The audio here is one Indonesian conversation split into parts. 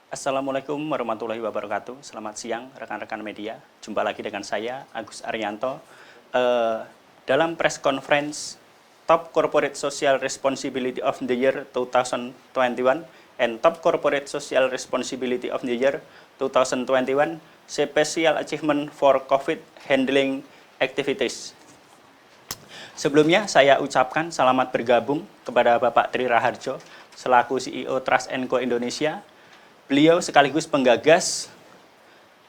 Assalamualaikum warahmatullahi wabarakatuh. Selamat siang rekan-rekan media. Jumpa lagi dengan saya Agus Arianto dalam press conference Top Corporate Social Responsibility of the Year 2021 and Top Corporate Social Responsibility of the Year 2021 Special Achievement for COVID Handling Activities. Sebelumnya saya ucapkan selamat bergabung kepada Bapak Tri Raharjo selaku CEO Trust & Co Indonesia. Beliau sekaligus penggagas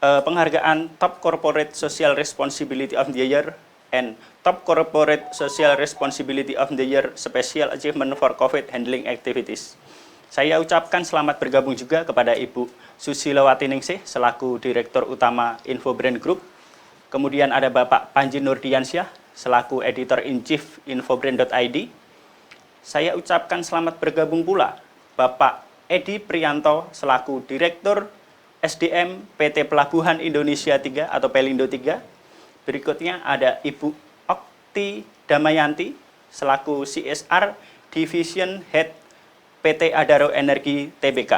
penghargaan Top Corporate Social Responsibility of the Year and Top Corporate Social Responsibility of the Year Special Achievement for COVID Handling Activities. Saya ucapkan selamat bergabung juga kepada Ibu Susilowati Ningsih selaku Direktur Utama Infobrand Group. Kemudian ada Bapak Panji Nurdiansyah selaku Editor-in-Chief Infobrand.id. Saya ucapkan selamat bergabung pula Bapak Edi Prianto selaku Direktur SDM PT Pelabuhan Indonesia 3 atau Pelindo 3. Berikutnya ada Ibu Okti Damayanti selaku CSR Division Head PT Adaro Energi Tbk.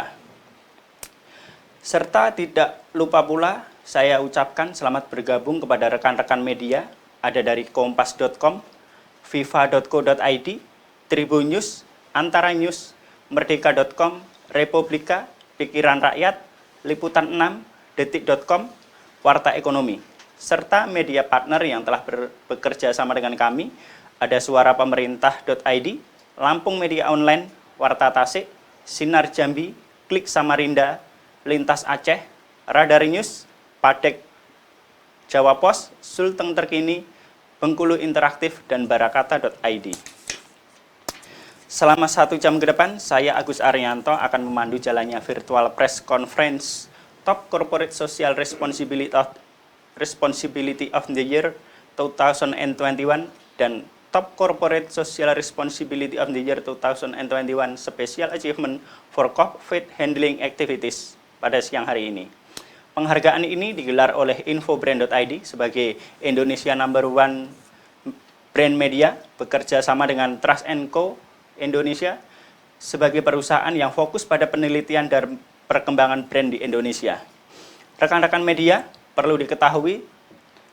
Serta tidak lupa pula saya ucapkan selamat bergabung kepada rekan-rekan media ada dari kompas.com, viva.co.id, Tribun News, Antara News, merdeka.com, Republika, Pikiran Rakyat, Liputan 6, Detik.com, Warta Ekonomi, serta media partner yang telah bekerja sama dengan kami, ada Suara Pemerintah.id, Lampung Media Online, Warta Tasik, Sinar Jambi, Klik Samarinda, Lintas Aceh, Radar News, Padek Jawa Pos, Sulteng Terkini, Bengkulu Interaktif, dan Barakata.id. Selama 1 jam ke depan, saya Agus Arianto akan memandu jalannya virtual press conference Top Corporate Social Responsibility of the Year 2021 dan Top Corporate Social Responsibility of the Year 2021 Special Achievement for COVID Handling Activities pada siang hari ini. Penghargaan ini digelar oleh Infobrand.id sebagai Indonesia #1 brand media bekerja sama dengan Trust & Co Indonesia sebagai perusahaan yang fokus pada penelitian dan perkembangan brand di Indonesia. Rekan-rekan media, perlu diketahui,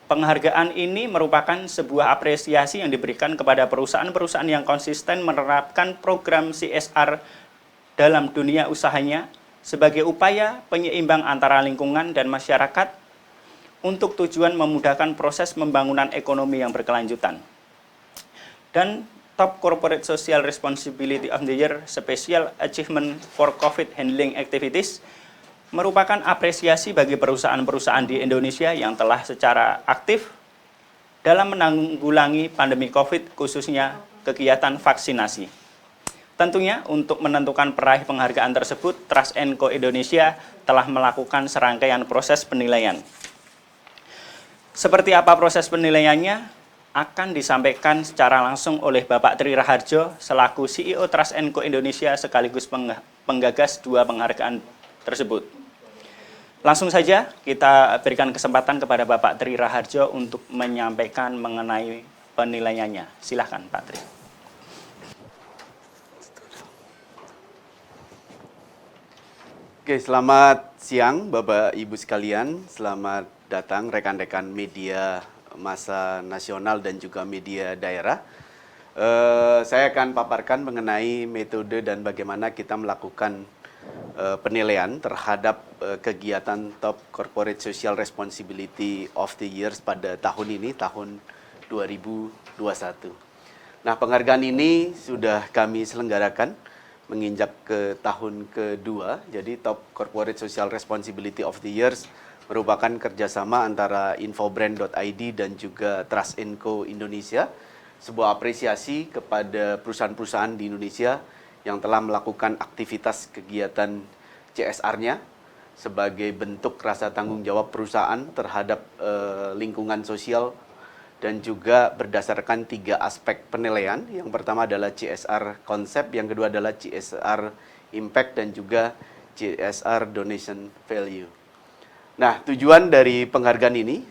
penghargaan ini merupakan sebuah apresiasi yang diberikan kepada perusahaan-perusahaan yang konsisten menerapkan program CSR dalam dunia usahanya sebagai upaya penyeimbang antara lingkungan dan masyarakat untuk tujuan memudahkan proses pembangunan ekonomi yang berkelanjutan. Dan Top Corporate Social Responsibility of the Year Special Achievement for COVID Handling Activities merupakan apresiasi bagi perusahaan-perusahaan di Indonesia yang telah secara aktif dalam menanggulangi pandemi COVID, khususnya kegiatan vaksinasi. Tentunya untuk menentukan peraih penghargaan tersebut, Trust & Co Indonesia telah melakukan serangkaian proses penilaian. Seperti apa proses penilaiannya? Akan disampaikan secara langsung oleh Bapak Tri Raharjo selaku CEO Trust & Co Indonesia sekaligus penggagas 2 penghargaan tersebut. Langsung saja kita berikan kesempatan kepada Bapak Tri Raharjo untuk menyampaikan mengenai penilaiannya. Silahkan Pak Tri. Oke, selamat siang Bapak Ibu sekalian, selamat datang rekan-rekan media massa nasional dan juga media daerah. Saya akan paparkan mengenai metode dan bagaimana kita melakukan penilaian terhadap kegiatan Top Corporate Social Responsibility of the Year pada tahun ini, tahun 2021. Nah, penghargaan ini sudah kami selenggarakan menginjak ke tahun kedua, jadi Top Corporate Social Responsibility of the Years merupakan kerjasama antara Infobrand.id dan juga Trust & Co Indonesia, sebuah apresiasi kepada perusahaan-perusahaan di Indonesia yang telah melakukan aktivitas kegiatan CSR-nya sebagai bentuk rasa tanggung jawab perusahaan terhadap lingkungan sosial dan juga berdasarkan 3 aspek penilaian. Yang pertama adalah CSR konsep, yang kedua adalah CSR impact, dan juga CSR donation value. Nah, tujuan dari penghargaan ini,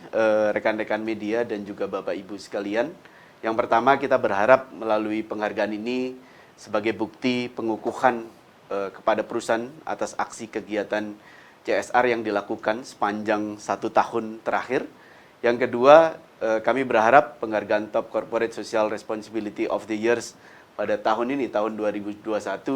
rekan-rekan media dan juga Bapak Ibu sekalian, yang pertama kita berharap melalui penghargaan ini sebagai bukti pengukuhan kepada perusahaan atas aksi kegiatan CSR yang dilakukan sepanjang 1 tahun terakhir. Yang kedua, kami berharap penghargaan Top Corporate Social Responsibility of the Years pada tahun ini, tahun 2021,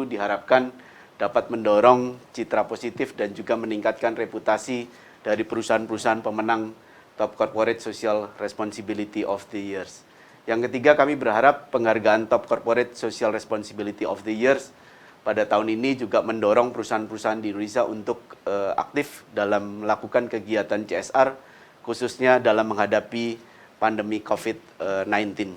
diharapkan dapat mendorong citra positif dan juga meningkatkan reputasi dari perusahaan-perusahaan pemenang Top Corporate Social Responsibility of the Years. Yang ketiga, kami berharap penghargaan Top Corporate Social Responsibility of the Years pada tahun ini juga mendorong perusahaan-perusahaan di Indonesia untuk aktif dalam melakukan kegiatan CSR, khususnya dalam menghadapi pandemi COVID-19.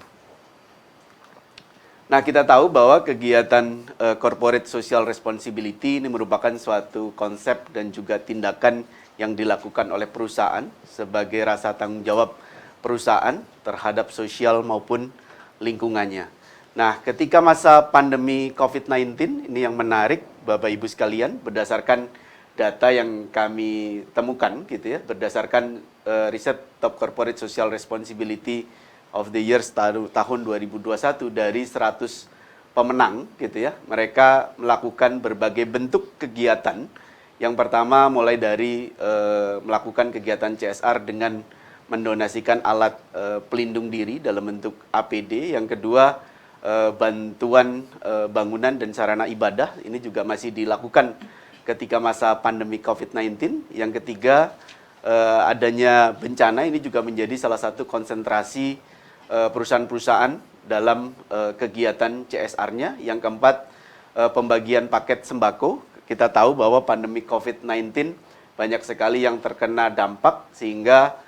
Nah, kita tahu bahwa kegiatan Corporate Social Responsibility ini merupakan suatu konsep dan juga tindakan yang dilakukan oleh perusahaan sebagai rasa tanggung jawab perusahaan terhadap sosial maupun lingkungannya. Nah, ketika masa pandemi COVID-19, ini yang menarik, Bapak Ibu sekalian, berdasarkan data yang kami temukan, gitu ya, berdasarkan riset Top Corporate Social Responsibility of the Years tahun 2021 dari 100 pemenang, gitu ya, mereka melakukan berbagai bentuk kegiatan. Yang pertama mulai dari melakukan kegiatan CSR dengan mendonasikan alat pelindung diri dalam bentuk APD. Yang kedua, bantuan bangunan dan sarana ibadah, ini juga masih dilakukan ketika masa pandemi COVID-19. Yang ketiga, adanya bencana, ini juga menjadi salah satu konsentrasi perusahaan-perusahaan dalam kegiatan CSR-nya. Yang keempat, pembagian paket sembako. Kita tahu bahwa pandemi COVID-19 banyak sekali yang terkena dampak, sehingga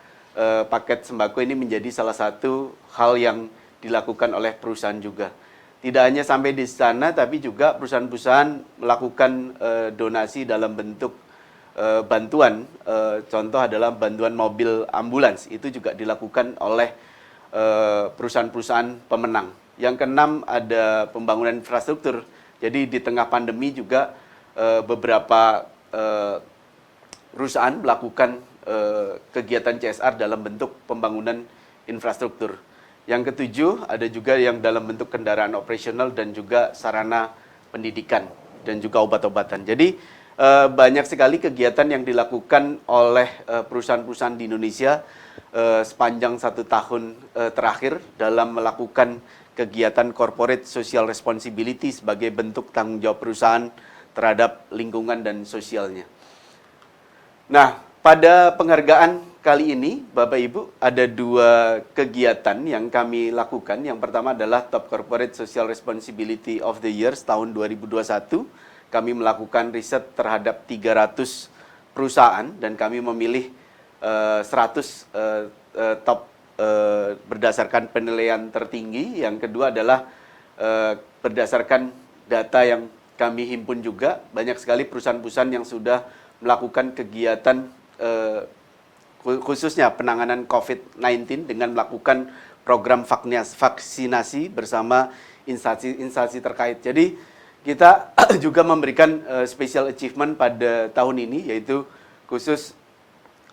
paket sembako ini menjadi salah satu hal yang dilakukan oleh perusahaan juga. Tidak hanya sampai di sana, tapi juga perusahaan-perusahaan melakukan donasi dalam bentuk bantuan. Contoh adalah bantuan mobil ambulans, itu juga dilakukan oleh perusahaan-perusahaan pemenang. Yang keenam, ada pembangunan infrastruktur. Jadi di tengah pandemi juga beberapa perusahaan melakukan kegiatan CSR dalam bentuk pembangunan infrastruktur. Yang ketujuh, ada juga yang dalam bentuk kendaraan operasional dan juga sarana pendidikan dan juga obat-obatan. Jadi banyak sekali kegiatan yang dilakukan oleh perusahaan-perusahaan di Indonesia sepanjang 1 tahun terakhir dalam melakukan kegiatan corporate social responsibility sebagai bentuk tanggung jawab perusahaan terhadap lingkungan dan sosialnya. Nah, pada penghargaan kali ini, Bapak Ibu, ada 2 kegiatan yang kami lakukan. Yang pertama adalah Top Corporate Social Responsibility of the Years tahun 2021. Kami melakukan riset terhadap 300 perusahaan dan kami memilih 100 top berdasarkan penilaian tertinggi. Yang kedua adalah berdasarkan data yang kami himpun juga, banyak sekali perusahaan-perusahaan yang sudah melakukan kegiatan khususnya penanganan COVID-19 dengan melakukan program vaksinasi bersama instansi terkait. Jadi kita juga memberikan special achievement pada tahun ini, yaitu khusus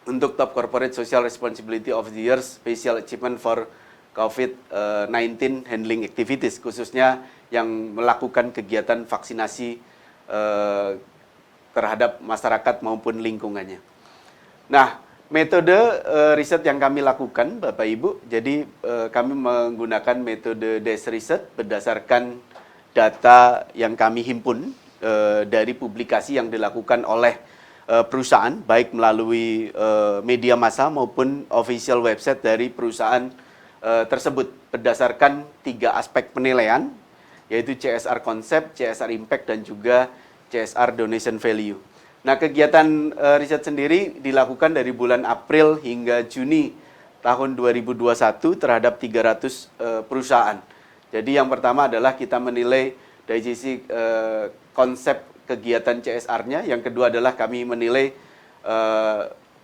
untuk Top Corporate Social Responsibility of the Year Special Achievement for COVID-19 Handling Activities, khususnya yang melakukan kegiatan vaksinasi terhadap masyarakat maupun lingkungannya. Nah, metode riset yang kami lakukan, Bapak Ibu, jadi kami menggunakan metode desk research berdasarkan data yang kami himpun dari publikasi yang dilakukan oleh perusahaan, baik melalui media massa maupun official website dari perusahaan tersebut, berdasarkan 3 aspek penilaian, yaitu CSR Concept, CSR Impact, dan juga CSR Donation Value. Nah, kegiatan riset sendiri dilakukan dari bulan April hingga Juni tahun 2021 terhadap 300 perusahaan. Jadi yang pertama adalah kita menilai dari sisi konsep kegiatan CSR-nya. Yang kedua adalah kami menilai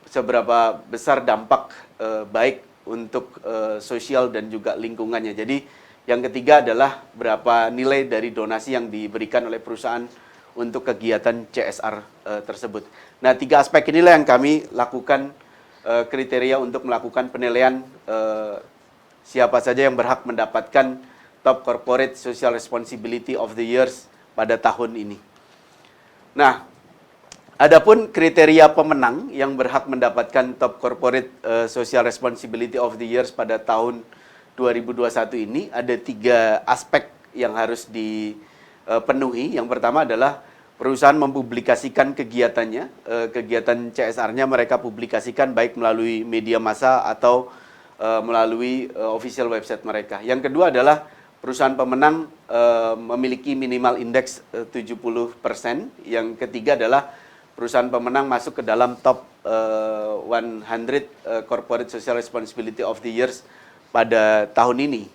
seberapa besar dampak baik untuk sosial dan juga lingkungannya. Jadi yang ketiga adalah berapa nilai dari donasi yang diberikan oleh perusahaan untuk kegiatan CSR tersebut. Nah, 3 aspek inilah yang kami lakukan kriteria untuk melakukan penilaian siapa saja yang berhak mendapatkan Top Corporate Social Responsibility of the Years pada tahun ini. Nah, adapun kriteria pemenang yang berhak mendapatkan Top Corporate Social Responsibility of the Years pada tahun 2021 ini ada 3 aspek yang harus dipenuhi. Yang pertama adalah perusahaan mempublikasikan kegiatannya, kegiatan CSR-nya mereka publikasikan baik melalui media massa atau melalui official website mereka. Yang kedua adalah perusahaan pemenang memiliki minimal indeks 70%. Yang ketiga adalah perusahaan pemenang masuk ke dalam top 100 Corporate Social Responsibility of the Years pada tahun ini.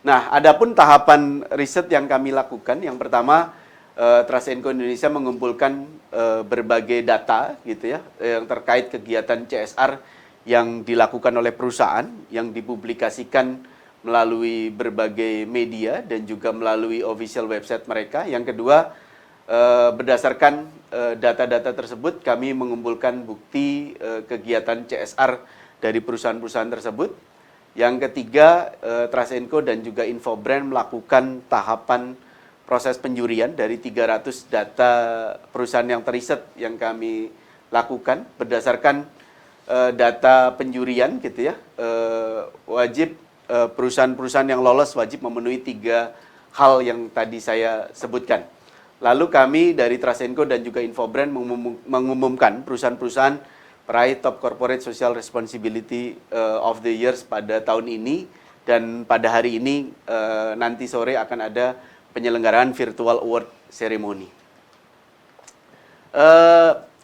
Nah, adapun tahapan riset yang kami lakukan, yang pertama Trust & Co Indonesia mengumpulkan berbagai data gitu ya yang terkait kegiatan CSR yang dilakukan oleh perusahaan yang dipublikasikan melalui berbagai media dan juga melalui official website mereka. Yang kedua, berdasarkan data-data tersebut kami mengumpulkan bukti kegiatan CSR dari perusahaan-perusahaan tersebut. Yang ketiga, Trust & Co dan juga Infobrand melakukan tahapan proses penjurian dari 300 data perusahaan yang teriset yang kami lakukan berdasarkan data penjurian gitu ya. Wajib perusahaan-perusahaan yang lolos wajib memenuhi 3 hal yang tadi saya sebutkan. Lalu kami dari Trust & Co dan juga Infobrand mengumumkan perusahaan-perusahaan peraih Top Corporate Social Responsibility of the Years pada tahun ini, dan pada hari ini nanti sore akan ada penyelenggaraan virtual award ceremony.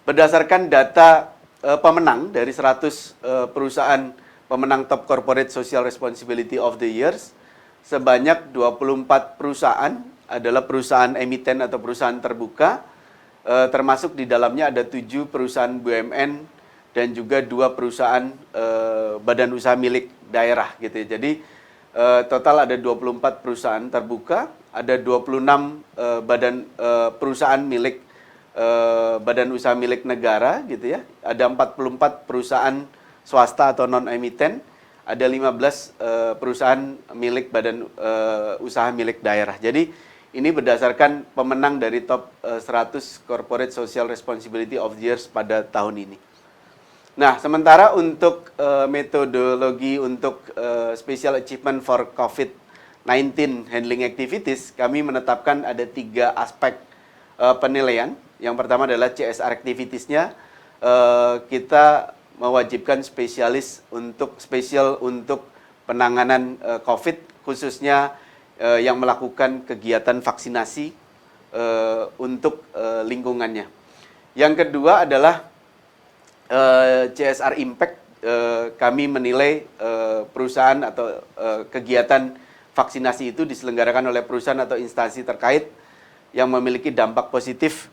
Berdasarkan data pemenang dari 100 perusahaan pemenang Top Corporate Social Responsibility of the Years, sebanyak 24 perusahaan adalah perusahaan emiten atau perusahaan terbuka, termasuk di dalamnya ada 7 perusahaan BUMN dan juga 2 perusahaan badan usaha milik daerah gitu ya. Jadi total ada 24 perusahaan terbuka, ada 26 perusahaan milik badan usaha milik negara gitu ya. Ada 44 perusahaan swasta atau non emiten, ada 15 perusahaan milik badan usaha milik daerah. Jadi ini berdasarkan pemenang dari top 100 Corporate Social Responsibility of the Years pada tahun ini. Nah, sementara untuk metodologi untuk Special Achievement for COVID-19 Handling Activities, kami menetapkan ada 3 aspek penilaian. Yang pertama adalah CSR activities-nya. Kita mewajibkan spesial untuk penanganan COVID, khususnya yang melakukan kegiatan vaksinasi untuk lingkungannya. Yang kedua adalah CSR impact. Kami menilai perusahaan atau kegiatan vaksinasi itu diselenggarakan oleh perusahaan atau instansi terkait yang memiliki dampak positif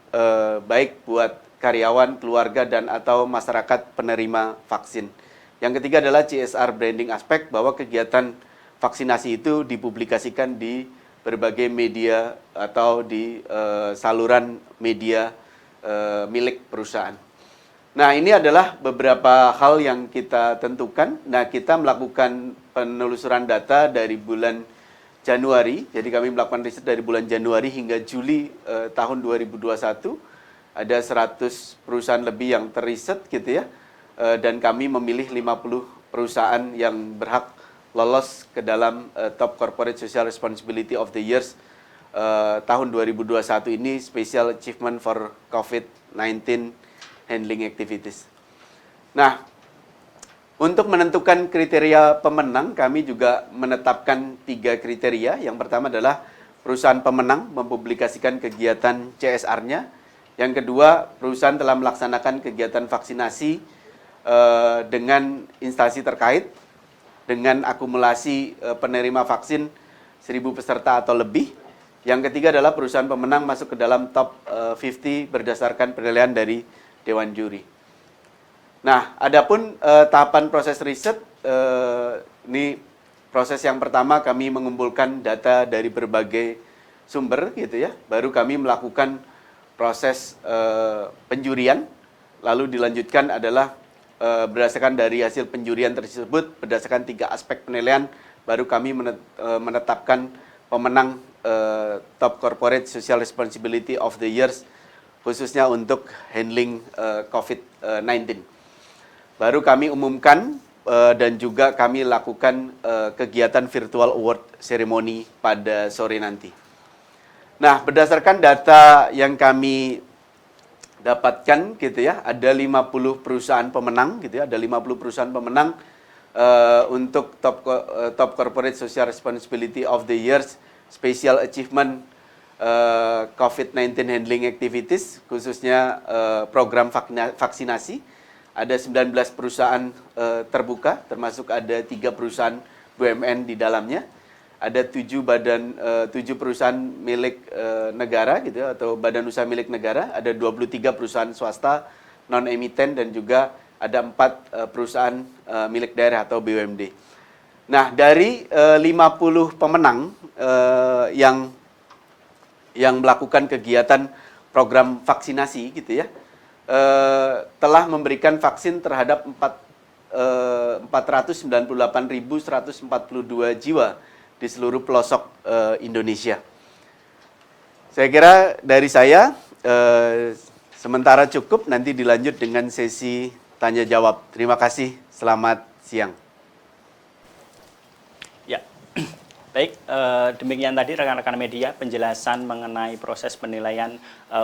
baik buat karyawan, keluarga, dan atau masyarakat penerima vaksin. Yang ketiga adalah CSR branding aspek, bahwa kegiatan vaksinasi itu dipublikasikan di berbagai media atau di saluran media milik perusahaan. Nah, ini adalah beberapa hal yang kita tentukan. Nah, kita melakukan penelusuran data dari bulan Januari. Jadi kami melakukan riset dari bulan Januari hingga Juli tahun 2021. Ada 100 perusahaan lebih yang teriset gitu ya. Dan kami memilih 50 perusahaan yang berhak lolos ke dalam Top Corporate Social Responsibility of the Years tahun 2021 ini, Special Achievement for COVID-19 Handling Activities. Nah, untuk menentukan kriteria pemenang, kami juga menetapkan 3 kriteria. Yang pertama adalah perusahaan pemenang mempublikasikan kegiatan CSR-nya. Yang kedua, perusahaan telah melaksanakan kegiatan vaksinasi dengan instansi terkait dengan akumulasi penerima vaksin 1.000 peserta atau lebih. Yang ketiga adalah perusahaan pemenang masuk ke dalam top 50 berdasarkan penilaian dari Dewan Juri. Nah, adapun tahapan proses riset, ini proses yang pertama kami mengumpulkan data dari berbagai sumber gitu ya. Baru kami melakukan proses penjurian, lalu dilanjutkan adalah berdasarkan dari hasil penjurian tersebut, berdasarkan 3 aspek penilaian, baru kami menetapkan pemenang Top Corporate Social Responsibility of the Years, khususnya untuk handling COVID-19. Baru kami umumkan dan juga kami lakukan kegiatan virtual award ceremony pada sore nanti. Nah, berdasarkan data yang kami dapatkan gitu ya, ada 50 perusahaan pemenang gitu ya, ada 50 perusahaan pemenang untuk Top Corporate Social Responsibility of the Years Special Achievement COVID-19 Handling Activities, khususnya program vaksinasi. Ada 19 perusahaan terbuka, termasuk ada 3 perusahaan BUMN di dalamnya. Ada 7 perusahaan milik negara gitu ya, atau badan usaha milik negara, ada 23 perusahaan swasta non emiten, dan juga ada 4 perusahaan milik daerah atau BUMD. Nah, dari 50 pemenang yang melakukan kegiatan program vaksinasi gitu ya, telah memberikan vaksin terhadap 498.142 jiwa di seluruh pelosok Indonesia. Saya kira dari saya sementara cukup, nanti dilanjut dengan sesi tanya jawab. Terima kasih, selamat siang. Ya, baik, demikian tadi rekan-rekan media penjelasan mengenai proses penilaian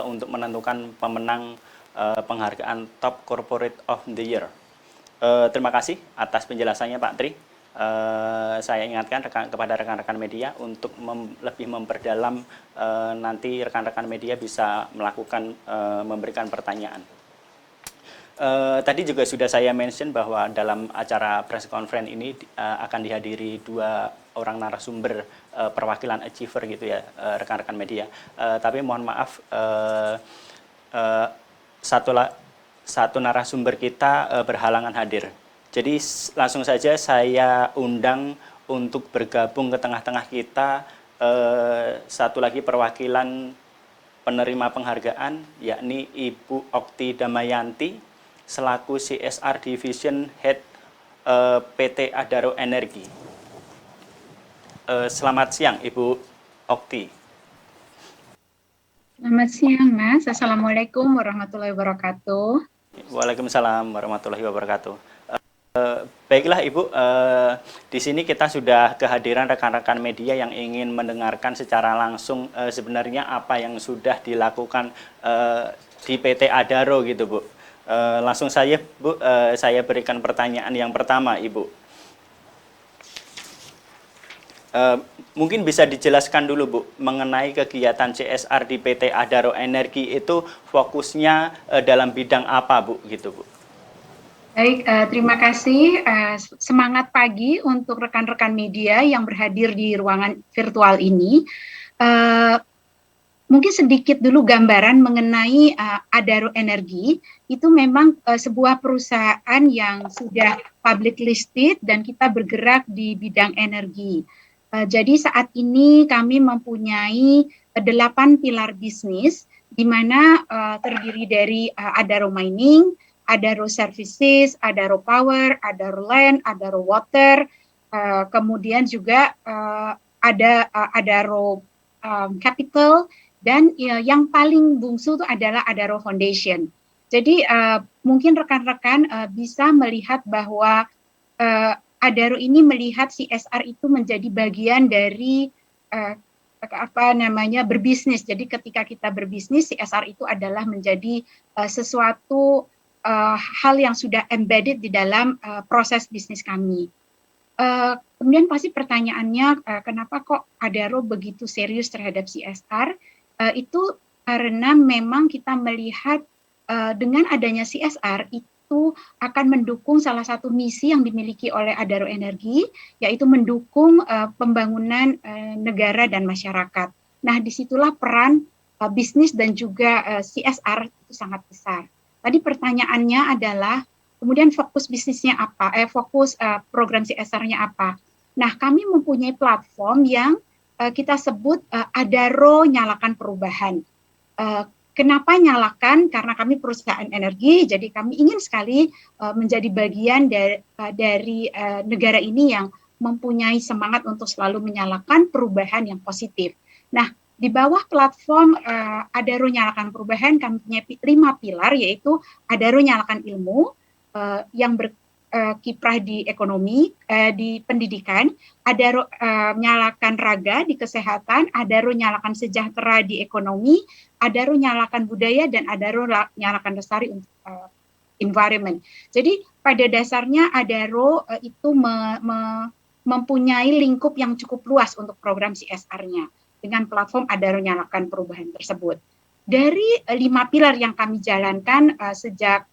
untuk menentukan pemenang penghargaan Top Corporate of the Year. Terima kasih atas penjelasannya Pak Tri. Saya ingatkan kepada rekan-rekan media untuk lebih memperdalam, nanti rekan-rekan media bisa melakukan memberikan pertanyaan. Tadi juga sudah saya mention bahwa dalam acara press conference ini akan dihadiri 2 orang narasumber perwakilan achiever gitu ya, rekan-rekan media. Tapi mohon maaf, satu narasumber kita berhalangan hadir. Jadi langsung saja saya undang untuk bergabung ke tengah-tengah kita satu lagi perwakilan penerima penghargaan, yakni Ibu Okti Damayanti selaku CSR Division Head PT Adaro Energi. Selamat siang Ibu Okti. Selamat siang, Mas. Assalamualaikum warahmatullahi wabarakatuh. Waalaikumsalam warahmatullahi wabarakatuh. Baiklah Ibu, di sini kita sudah kehadiran rekan-rekan media yang ingin mendengarkan secara langsung sebenarnya apa yang sudah dilakukan di PT Adaro gitu Bu. Langsung saja Bu, saya berikan pertanyaan yang pertama Ibu. Mungkin bisa dijelaskan dulu Bu mengenai kegiatan CSR di PT Adaro Energi itu fokusnya dalam bidang apa Bu gitu Bu? Baik, terima kasih. Semangat pagi untuk rekan-rekan media yang berhadir di ruangan virtual ini. Mungkin sedikit dulu gambaran mengenai Adaro Energi. Itu memang sebuah perusahaan yang sudah public listed dan kita bergerak di bidang energi. Jadi saat ini kami mempunyai 8 pilar bisnis, di mana terdiri dari Adaro Mining, Adaro Services, Adaro Power, Adaro Land, Adaro Water, kemudian juga ada Adaro Capital, dan yang paling bungsu itu adalah Adaro Foundation. Jadi mungkin rekan-rekan bisa melihat bahwa Adaro ini melihat CSR itu menjadi bagian dari berbisnis. Jadi ketika kita berbisnis, CSR itu adalah menjadi sesuatu hal yang sudah embedded di dalam proses bisnis kami. Kemudian pasti pertanyaannya, kenapa kok Adaro begitu serius terhadap CSR? Itu karena memang kita melihat dengan adanya CSR itu akan mendukung salah satu misi yang dimiliki oleh Adaro Energi, yaitu mendukung pembangunan negara dan masyarakat. Nah, disitulah peran bisnis dan juga CSR itu sangat besar. Tadi pertanyaannya adalah, kemudian fokus bisnisnya apa? Fokus program CSR-nya apa? Nah, kami mempunyai platform yang kita sebut Adaro Nyalakan Perubahan. Kenapa nyalakan? Karena kami perusahaan energi, jadi kami ingin sekali menjadi bagian dari negara ini yang mempunyai semangat untuk selalu menyalakan perubahan yang positif. Nah, di bawah platform Adaro Nyalakan Perubahan kami punya 5 pilar, yaitu Adaro Nyalakan Ilmu yang berkiprah di ekonomi, di pendidikan, Adaro Nyalakan Raga di kesehatan, Adaro Nyalakan Sejahtera di ekonomi, Adaro Nyalakan Budaya, dan Adaro Nyalakan Lestari untuk environment. Jadi pada dasarnya Adaro itu mempunyai lingkup yang cukup luas untuk program CSR-nya dengan platform Adaro Nyalakan Perubahan tersebut. Dari 5 pilar yang kami jalankan sejak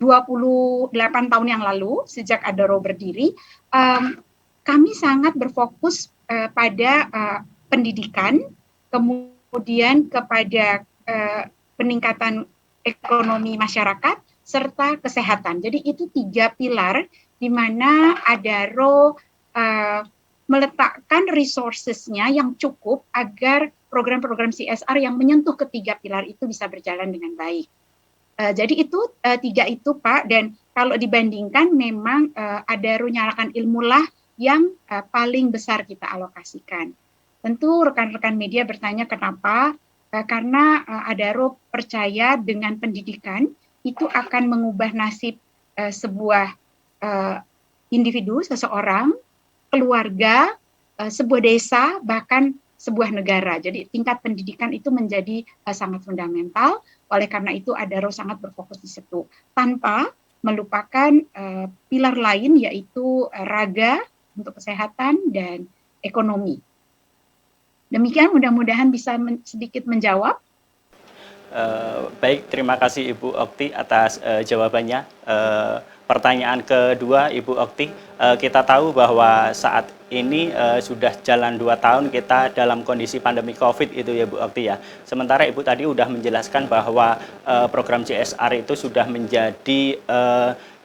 28 tahun yang lalu, sejak Adaro berdiri, kami sangat berfokus pada pendidikan, kemudian kepada peningkatan ekonomi masyarakat, serta kesehatan. Jadi itu 3 pilar di mana Adaro meletakkan resources-nya yang cukup agar program-program CSR yang menyentuh ketiga pilar itu bisa berjalan dengan baik. Jadi itu 3 itu Pak, dan kalau dibandingkan memang Adaro Nyalakan Ilmu lah yang paling besar kita alokasikan. Tentu rekan-rekan media bertanya kenapa? Karena Adaro percaya dengan pendidikan itu akan mengubah nasib sebuah individu, seseorang, keluarga, sebuah desa, bahkan sebuah negara. Jadi tingkat pendidikan itu menjadi sangat fundamental. Oleh karena itu Adaro sangat berfokus di situ, tanpa melupakan pilar lain, yaitu raga untuk kesehatan dan ekonomi. Demikian, mudah-mudahan bisa sedikit menjawab. Baik, terima kasih Ibu Okti atas jawabannya. Pertanyaan kedua, Ibu Okti, kita tahu bahwa saat ini sudah jalan 2 tahun kita dalam kondisi pandemi COVID itu ya Bu Okti ya. Sementara Ibu tadi sudah menjelaskan bahwa program CSR itu sudah menjadi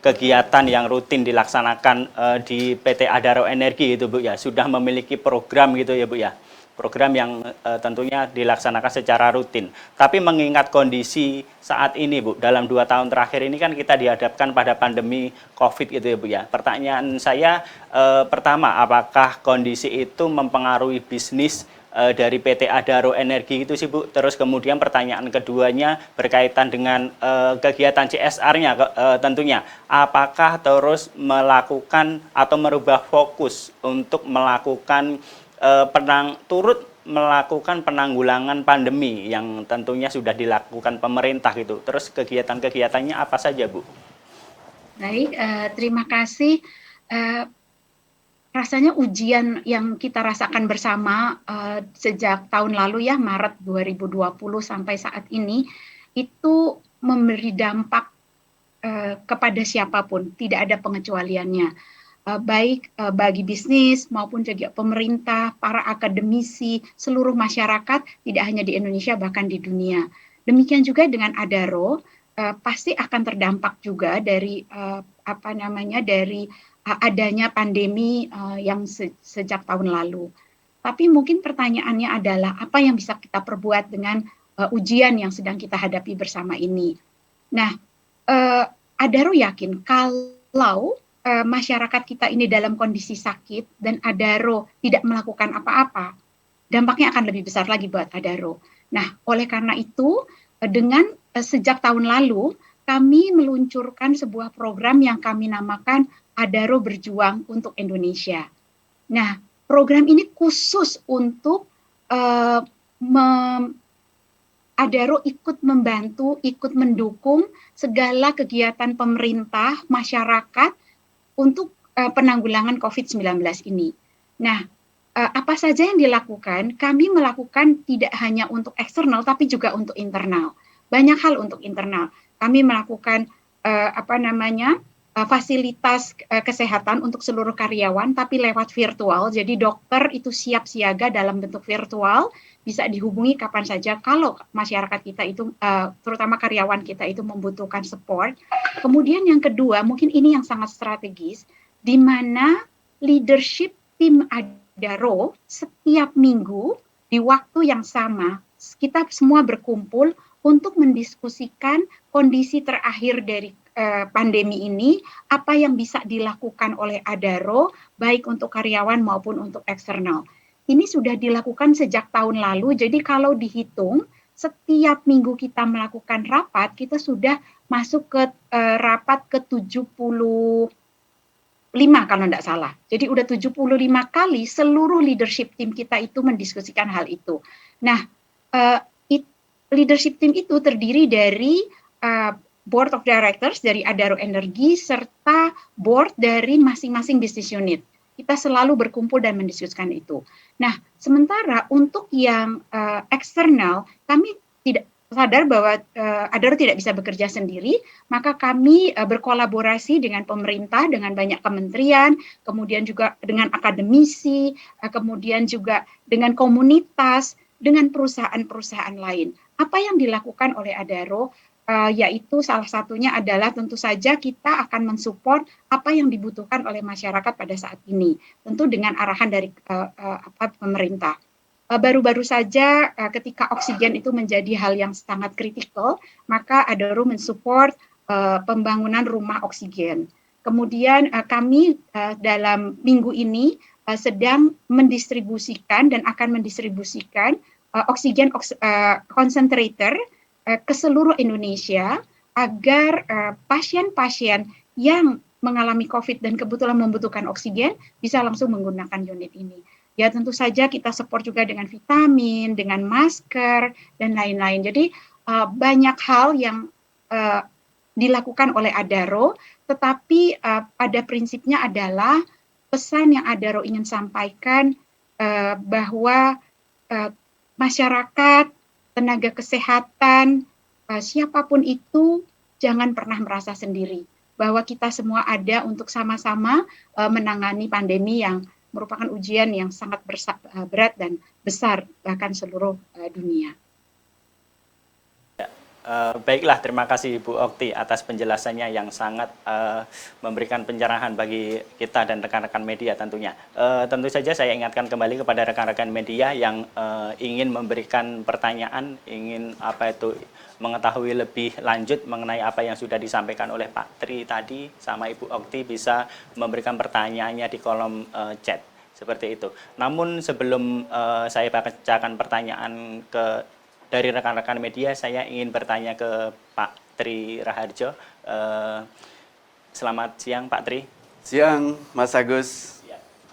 kegiatan yang rutin dilaksanakan di PT Adaro Energi itu Bu ya. Sudah memiliki program gitu ya Bu ya. Program yang tentunya dilaksanakan secara rutin. Tapi mengingat kondisi saat ini Bu, dalam 2 tahun terakhir ini kan kita dihadapkan pada pandemi COVID gitu ya Bu ya. Pertanyaan saya pertama, apakah kondisi itu mempengaruhi bisnis dari PT Adaro Energi itu sih Bu? Terus kemudian pertanyaan keduanya berkaitan dengan kegiatan CSR-nya tentunya. Apakah terus melakukan atau merubah fokus untuk melakukan turut melakukan penanggulangan pandemi yang tentunya sudah dilakukan pemerintah gitu. Terus kegiatan-kegiatannya apa saja Bu? Baik, terima kasih. Rasanya ujian yang kita rasakan bersama sejak tahun lalu ya, Maret 2020 sampai saat ini, itu memberi dampak kepada siapapun, tidak ada pengecualiannya. Baik bagi bisnis maupun juga pemerintah, para akademisi, seluruh masyarakat, tidak hanya di Indonesia bahkan di dunia. Demikian juga dengan Adaro, pasti akan terdampak juga dari dari adanya pandemi yang sejak tahun lalu. Tapi mungkin pertanyaannya adalah apa yang bisa kita perbuat dengan ujian yang sedang kita hadapi bersama ini. Nah, Adaro yakin kalau masyarakat kita ini dalam kondisi sakit dan Adaro tidak melakukan apa-apa, dampaknya akan lebih besar lagi buat Adaro. Nah, oleh karena itu, dengan sejak tahun lalu, kami meluncurkan sebuah program yang kami namakan Adaro Berjuang untuk Indonesia. Nah, program ini khusus untuk Adaro ikut membantu, ikut mendukung segala kegiatan pemerintah, masyarakat, untuk penanggulangan COVID-19 ini. Nah, apa saja yang dilakukan? Kami melakukan tidak hanya untuk eksternal, tapi juga untuk internal. Banyak hal untuk internal. Kami melakukan fasilitas kesehatan untuk seluruh karyawan, tapi lewat virtual. Jadi dokter itu siap siaga dalam bentuk virtual, bisa dihubungi kapan saja kalau masyarakat kita itu, terutama karyawan kita itu membutuhkan support. Kemudian yang kedua, mungkin ini yang sangat strategis, di mana leadership tim Adaro setiap minggu di waktu yang sama, kita semua berkumpul untuk mendiskusikan kondisi terakhir dari pandemi ini, apa yang bisa dilakukan oleh Adaro, baik untuk karyawan maupun untuk eksternal. Ini sudah dilakukan sejak tahun lalu, jadi kalau dihitung, setiap minggu kita melakukan rapat, kita sudah masuk ke rapat ke 75 kalau tidak salah. Jadi udah 75 kali seluruh leadership team kita itu mendiskusikan hal itu. Nah, leadership team itu terdiri dari board of directors dari Adaro Energi serta board dari masing-masing business unit. Kita selalu berkumpul dan mendiskusikan itu. Nah, sementara untuk yang eksternal, kami tidak sadar bahwa Adaro tidak bisa bekerja sendiri, maka kami berkolaborasi dengan pemerintah, dengan banyak kementerian, kemudian juga dengan akademisi, kemudian juga dengan komunitas, dengan perusahaan-perusahaan lain. Apa yang dilakukan oleh Adaro? Yaitu salah satunya adalah tentu saja kita akan mensupport apa yang dibutuhkan oleh masyarakat pada saat ini, tentu dengan arahan dari pemerintah. Baru-baru saja ketika oksigen itu menjadi hal yang sangat kritikal, maka Adaro mensupport pembangunan rumah oksigen. Kemudian kami dalam minggu ini sedang mendistribusikan dan akan mendistribusikan oksigen concentrator ke seluruh Indonesia agar pasien-pasien yang mengalami COVID dan kebetulan membutuhkan oksigen bisa langsung menggunakan unit ini. Ya tentu saja kita support juga dengan vitamin, dengan masker, dan lain-lain. Jadi banyak hal yang dilakukan oleh Adaro, tetapi pada prinsipnya adalah pesan yang Adaro ingin sampaikan bahwa masyarakat, tenaga kesehatan, siapapun itu jangan pernah merasa sendiri. Bahwa kita semua ada untuk sama-sama menangani pandemi yang merupakan ujian yang sangat berat dan besar bahkan seluruh dunia. Baiklah, terima kasih Bu Okti atas penjelasannya yang sangat memberikan pencerahan bagi kita dan rekan-rekan media tentunya. Tentu saja saya ingatkan kembali kepada rekan-rekan media yang ingin memberikan pertanyaan, ingin mengetahui lebih lanjut mengenai apa yang sudah disampaikan oleh Pak Tri tadi sama Ibu Okti, bisa memberikan pertanyaannya di kolom chat seperti itu. Namun sebelum saya bacakan pertanyaan dari rekan-rekan media, saya ingin bertanya ke Pak Tri Raharjo. Selamat siang Pak Tri. Siang Mas Agus.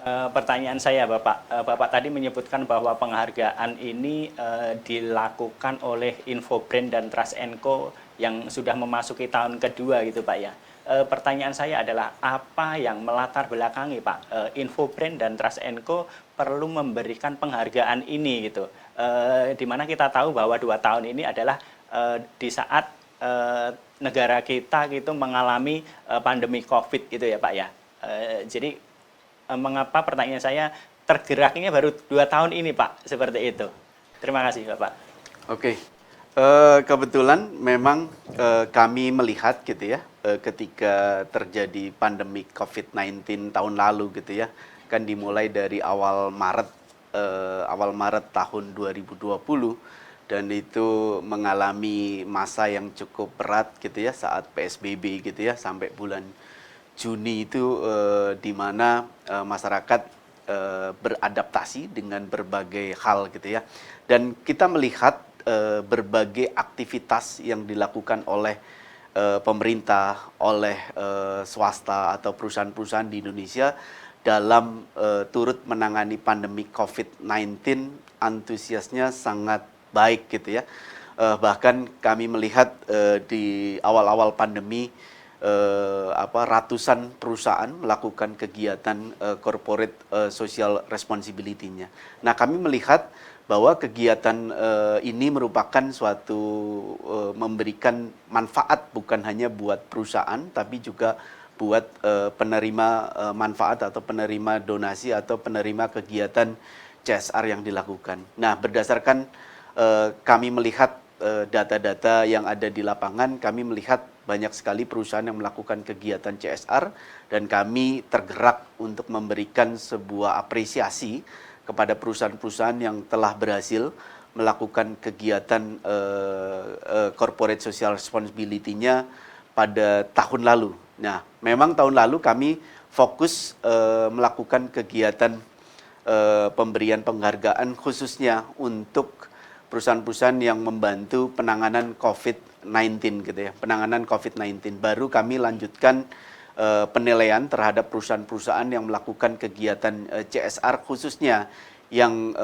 Pertanyaan saya Bapak, Bapak tadi menyebutkan bahwa penghargaan ini dilakukan oleh Infobrand dan Trust & Co yang sudah memasuki tahun kedua gitu Pak ya. Pertanyaan saya adalah apa yang melatar belakangi Pak Infobrand dan Trust & Co perlu memberikan penghargaan ini gitu, di mana kita tahu bahwa 2 tahun ini adalah di saat negara kita gitu mengalami pandemi COVID gitu ya Pak ya. Jadi mengapa, pertanyaan saya, tergeraknya baru 2 tahun ini Pak, seperti itu. Terima kasih Bapak. Oke. Kebetulan memang kami melihat gitu ya, ketika terjadi pandemi COVID-19 tahun lalu gitu ya, kan dimulai dari awal Maret tahun 2020, dan itu mengalami masa yang cukup berat gitu ya saat PSBB gitu ya, sampai bulan Juni itu di mana masyarakat beradaptasi dengan berbagai hal gitu ya, dan kita melihat berbagai aktivitas yang dilakukan oleh pemerintah, oleh swasta atau perusahaan-perusahaan di Indonesia dalam turut menangani pandemi COVID-19, antusiasnya sangat baik gitu ya. Bahkan kami melihat di awal-awal pandemi ratusan perusahaan melakukan kegiatan corporate social responsibility-nya. Nah, kami melihat bahwa kegiatan ini merupakan suatu memberikan manfaat bukan hanya buat perusahaan, tapi juga buat penerima manfaat atau penerima donasi atau penerima kegiatan CSR yang dilakukan. Nah, berdasarkan kami melihat data-data yang ada di lapangan, kami melihat banyak sekali perusahaan yang melakukan kegiatan CSR, dan kami tergerak untuk memberikan sebuah apresiasi kepada perusahaan-perusahaan yang telah berhasil melakukan kegiatan corporate social responsibility-nya pada tahun lalu. Nah, memang tahun lalu kami fokus melakukan kegiatan pemberian penghargaan khususnya untuk perusahaan-perusahaan yang membantu penanganan COVID-19 gitu ya, penanganan COVID-19. Baru kami lanjutkan penilaian terhadap perusahaan-perusahaan yang melakukan kegiatan CSR khususnya yang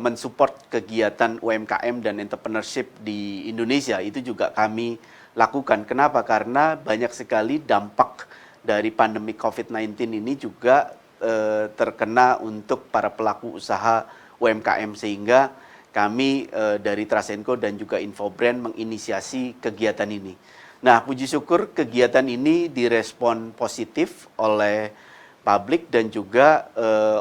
mensupport kegiatan UMKM dan entrepreneurship di Indonesia. Itu juga kami lakukan. Kenapa? Karena banyak sekali dampak dari pandemi COVID-19 ini juga terkena untuk para pelaku usaha UMKM, sehingga kami dari Trasenko dan juga Infobrand menginisiasi kegiatan ini. Nah, puji syukur kegiatan ini direspon positif oleh publik dan juga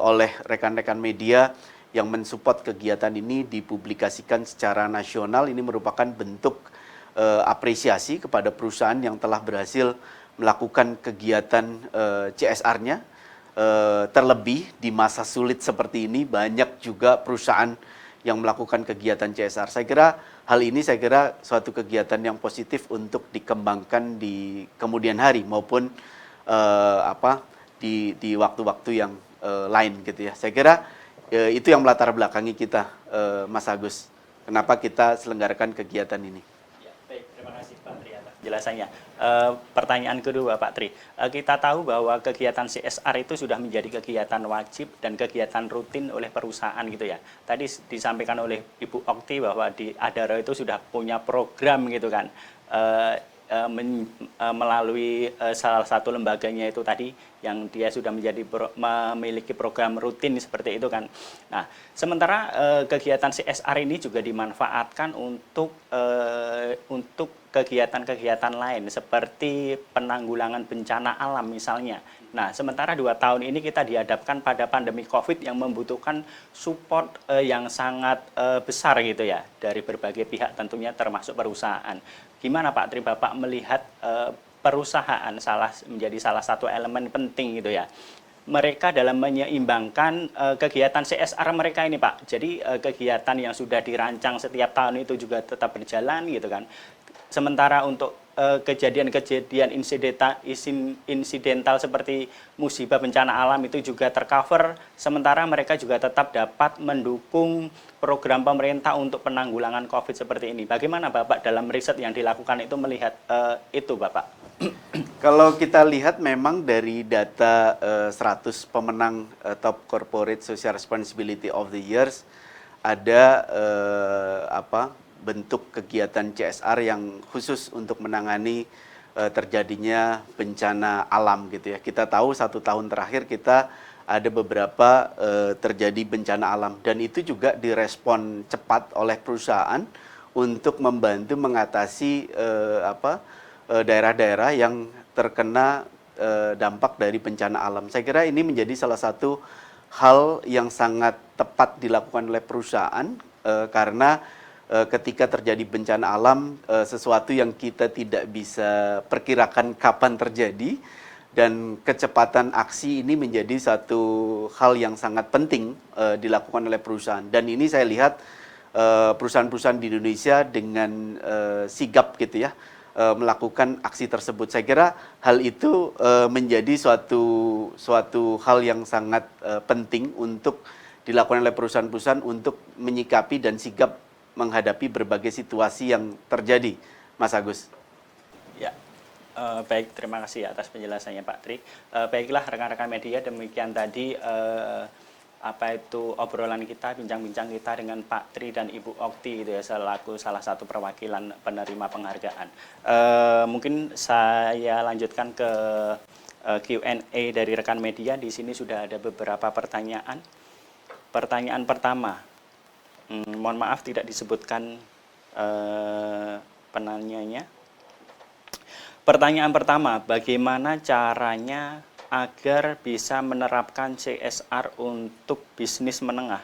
oleh rekan-rekan media yang mensupport kegiatan ini dipublikasikan secara nasional. Ini merupakan bentuk apresiasi kepada perusahaan yang telah berhasil melakukan kegiatan CSR-nya. Terlebih di masa sulit seperti ini, banyak juga perusahaan yang melakukan kegiatan CSR. Saya kira hal ini suatu kegiatan yang positif untuk dikembangkan di kemudian hari maupun di waktu-waktu yang lain gitu ya. Saya kira itu yang melatar belakangi kita, Mas Agus. Kenapa kita selenggarakan kegiatan ini? Ya, baik, terima kasih Pak Tri atas penjelasannya. Pertanyaan kedua Pak Tri, kita tahu bahwa kegiatan CSR itu sudah menjadi kegiatan wajib dan kegiatan rutin oleh perusahaan gitu ya. Tadi disampaikan oleh Ibu Okti bahwa di Adara itu sudah punya program gitu kan, melalui salah satu lembaganya itu tadi yang dia sudah memiliki program rutin seperti itu kan. Nah, sementara kegiatan CSR ini juga dimanfaatkan untuk kegiatan-kegiatan lain seperti penanggulangan bencana alam misalnya. Nah, sementara 2 tahun ini kita dihadapkan pada pandemi COVID yang membutuhkan support yang sangat besar gitu ya dari berbagai pihak, tentunya termasuk perusahaan. Gimana Pak Tri, Bapak melihat perusahaan menjadi salah satu elemen penting gitu ya, mereka dalam menyeimbangkan kegiatan CSR mereka ini Pak. Jadi kegiatan yang sudah dirancang setiap tahun itu juga tetap berjalan gitu kan. Sementara untuk kejadian-kejadian insidental seperti musibah bencana alam itu juga tercover, sementara mereka juga tetap dapat mendukung program pemerintah untuk penanggulangan COVID seperti ini. Bagaimana Bapak dalam riset yang dilakukan itu melihat itu Bapak? Kalau kita lihat memang dari data 100 pemenang Top Corporate Social Responsibility of the Years, ada bentuk kegiatan CSR yang khusus untuk menangani terjadinya bencana alam gitu ya. Kita tahu 1 tahun terakhir kita ada beberapa terjadi bencana alam, dan itu juga direspon cepat oleh perusahaan untuk membantu mengatasi daerah-daerah yang terkena dampak dari bencana alam. Saya kira ini menjadi salah satu hal yang sangat tepat dilakukan oleh perusahaan karena ketika terjadi bencana alam, sesuatu yang kita tidak bisa perkirakan kapan terjadi, dan kecepatan aksi ini menjadi satu hal yang sangat penting dilakukan oleh perusahaan. Dan ini saya lihat perusahaan-perusahaan di Indonesia dengan sigap gitu ya melakukan aksi tersebut. Saya kira hal itu menjadi suatu hal yang sangat penting untuk dilakukan oleh perusahaan-perusahaan untuk menyikapi dan sigap menghadapi berbagai situasi yang terjadi, Mas Agus. Ya, baik, terima kasih atas penjelasannya Pak Tri. Baiklah rekan-rekan media, demikian tadi obrolan kita, bincang-bincang kita dengan Pak Tri dan Ibu Okti itu ya, selaku salah satu perwakilan penerima penghargaan. Mungkin saya lanjutkan ke Q&A dari rekan media. Di sini sudah ada beberapa pertanyaan. Pertanyaan pertama, mohon maaf tidak disebutkan penanyanya. Pertanyaan pertama, bagaimana caranya agar bisa menerapkan CSR untuk bisnis menengah?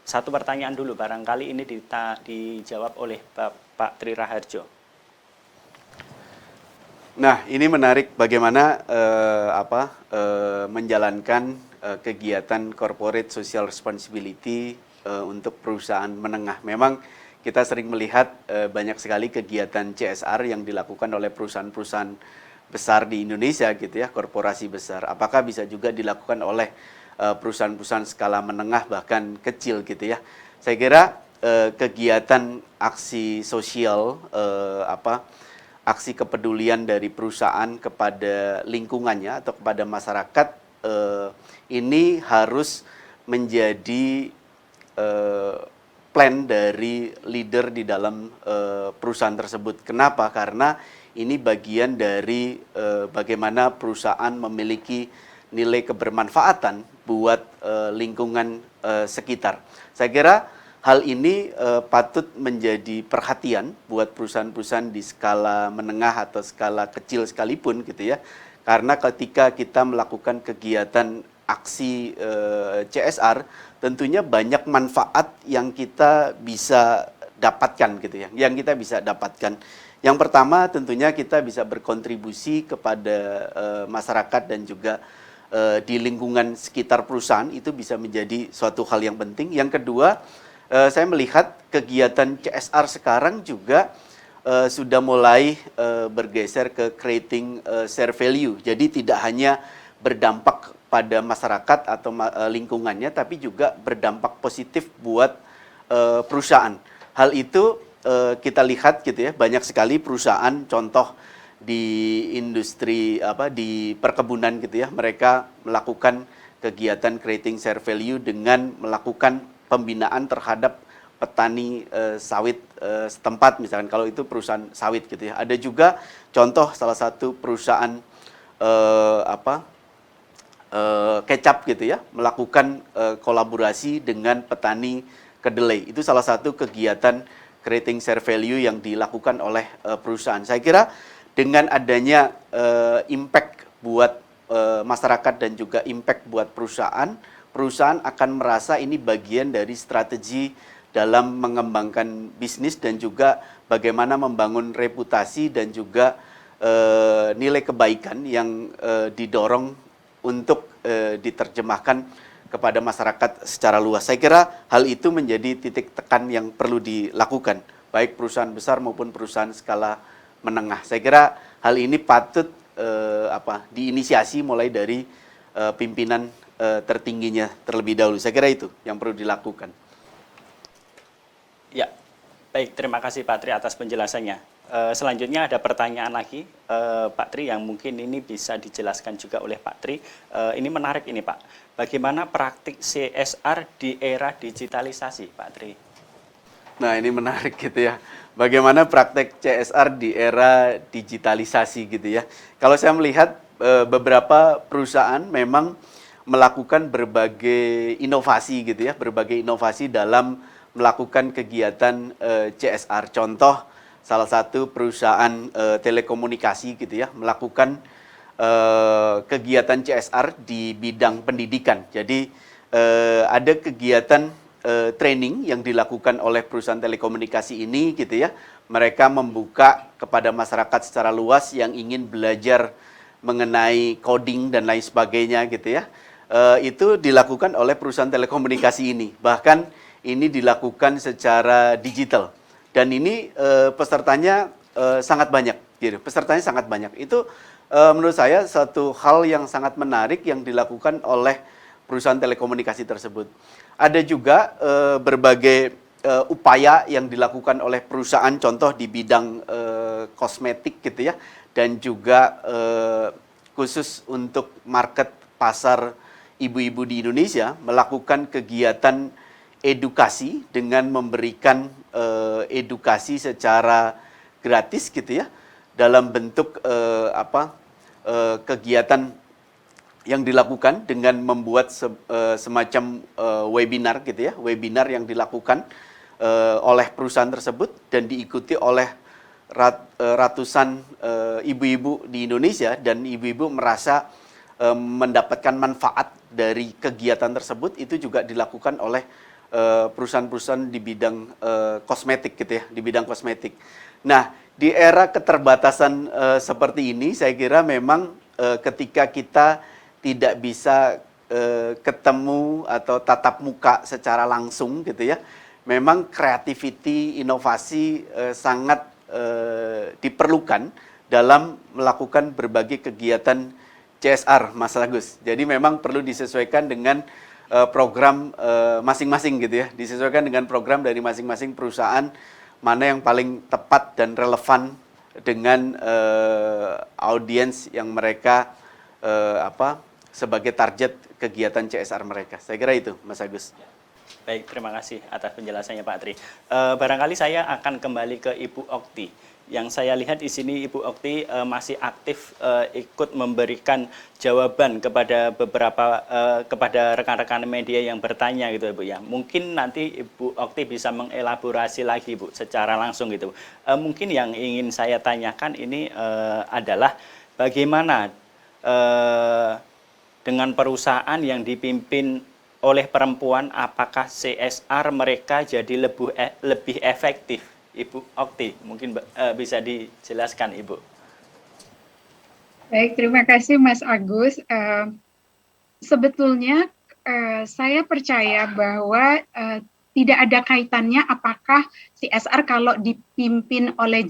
Satu pertanyaan dulu, barangkali ini dijawab oleh Pak Tri Raharjo. Nah, ini menarik bagaimana menjalankan kegiatan corporate social responsibility untuk perusahaan menengah. Memang kita sering melihat banyak sekali kegiatan CSR yang dilakukan oleh perusahaan-perusahaan besar di Indonesia gitu ya, korporasi besar. Apakah bisa juga dilakukan oleh perusahaan-perusahaan skala menengah bahkan kecil gitu ya. Saya kira kegiatan aksi sosial aksi kepedulian dari perusahaan kepada lingkungannya atau kepada masyarakat ini harus menjadi plan dari leader di dalam perusahaan tersebut. Kenapa? Karena ini bagian dari bagaimana perusahaan memiliki nilai kebermanfaatan buat lingkungan sekitar. Saya kira hal ini patut menjadi perhatian buat perusahaan-perusahaan di skala menengah atau skala kecil sekalipun gitu ya. Karena ketika kita melakukan kegiatan aksi CSR, tentunya banyak manfaat yang kita bisa dapatkan gitu ya. Yang kita bisa dapatkan. Yang pertama tentunya kita bisa berkontribusi kepada masyarakat dan juga di lingkungan sekitar perusahaan, itu bisa menjadi suatu hal yang penting. Yang kedua, saya melihat kegiatan CSR sekarang juga sudah mulai bergeser ke creating share value. Jadi tidak hanya berdampak pada masyarakat atau lingkungannya, tapi juga berdampak positif buat perusahaan. Hal itu kita lihat gitu ya, banyak sekali perusahaan, contoh di industri di perkebunan gitu ya, mereka melakukan kegiatan creating share value dengan melakukan pembinaan terhadap petani sawit setempat, misalkan kalau itu perusahaan sawit gitu ya. Ada juga contoh salah satu perusahaan kecap gitu ya, melakukan kolaborasi dengan petani kedelai. Itu salah satu kegiatan creating share value yang dilakukan oleh perusahaan. Saya kira dengan adanya impact buat masyarakat dan juga impact buat perusahaan, perusahaan akan merasa ini bagian dari strategi dalam mengembangkan bisnis dan juga bagaimana membangun reputasi dan juga nilai kebaikan yang didorong untuk diterjemahkan kepada masyarakat secara luas. Saya kira hal itu menjadi titik tekan yang perlu dilakukan, baik perusahaan besar maupun perusahaan skala menengah. Saya kira hal ini patut diinisiasi mulai dari pimpinan tertingginya terlebih dahulu. Saya kira itu yang perlu dilakukan. Ya, baik, terima kasih Pak Tri atas penjelasannya. Selanjutnya ada pertanyaan lagi Pak Tri yang mungkin ini bisa dijelaskan juga oleh Pak Tri. Ini menarik ini Pak, bagaimana praktik CSR di era digitalisasi Pak Tri? Nah ini menarik gitu ya, bagaimana praktek CSR di era digitalisasi gitu ya. Kalau saya melihat beberapa perusahaan memang melakukan berbagai inovasi gitu ya, berbagai inovasi dalam melakukan kegiatan CSR. Contoh, salah satu perusahaan telekomunikasi gitu ya, melakukan kegiatan CSR di bidang pendidikan. Jadi ada kegiatan training yang dilakukan oleh perusahaan telekomunikasi ini gitu ya. Mereka membuka kepada masyarakat secara luas yang ingin belajar mengenai coding dan lain sebagainya gitu ya. Itu dilakukan oleh perusahaan telekomunikasi ini. Bahkan ini dilakukan secara digital. Dan ini pesertanya sangat banyak gitu. Pesertanya sangat banyak. Itu menurut saya satu hal yang sangat menarik yang dilakukan oleh perusahaan telekomunikasi tersebut. Ada juga berbagai upaya yang dilakukan oleh perusahaan, contoh di bidang kosmetik gitu ya, dan juga khusus untuk market pasar ibu-ibu di Indonesia, melakukan kegiatan edukasi dengan memberikan edukasi secara gratis gitu ya, dalam bentuk kegiatan yang dilakukan dengan membuat semacam webinar gitu ya, webinar yang dilakukan oleh perusahaan tersebut dan diikuti oleh ratusan ibu-ibu di Indonesia, dan ibu-ibu merasa mendapatkan manfaat dari kegiatan tersebut. Itu juga dilakukan oleh perusahaan-perusahaan di bidang kosmetik gitu ya, di bidang kosmetik. Nah, di era keterbatasan seperti ini, saya kira memang ketika kita tidak bisa ketemu atau tatap muka secara langsung gitu ya memang creativity, inovasi sangat diperlukan dalam melakukan berbagai kegiatan CSR, Mas Agus. Jadi memang perlu disesuaikan dengan program masing-masing gitu ya, disesuaikan dengan program dari masing-masing perusahaan, mana yang paling tepat dan relevan dengan audiens yang mereka sebagai target kegiatan CSR mereka. Saya kira itu, Mas Agus. Baik, terima kasih atas penjelasannya Pak Tri. Barangkali saya akan kembali ke Ibu Okti. Yang saya lihat di sini Ibu Okti masih aktif ikut memberikan jawaban kepada beberapa kepada rekan-rekan media yang bertanya gitu Ibu ya. Mungkin nanti Ibu Okti bisa mengelaborasi lagi Bu secara langsung gitu. Mungkin yang ingin saya tanyakan ini adalah bagaimana dengan perusahaan yang dipimpin oleh perempuan, apakah CSR mereka jadi lebih efektif? Ibu Okti, mungkin bisa dijelaskan Ibu. Baik, terima kasih Mas Agus. Sebetulnya saya percaya bahwa tidak ada kaitannya apakah CSR kalau dipimpin oleh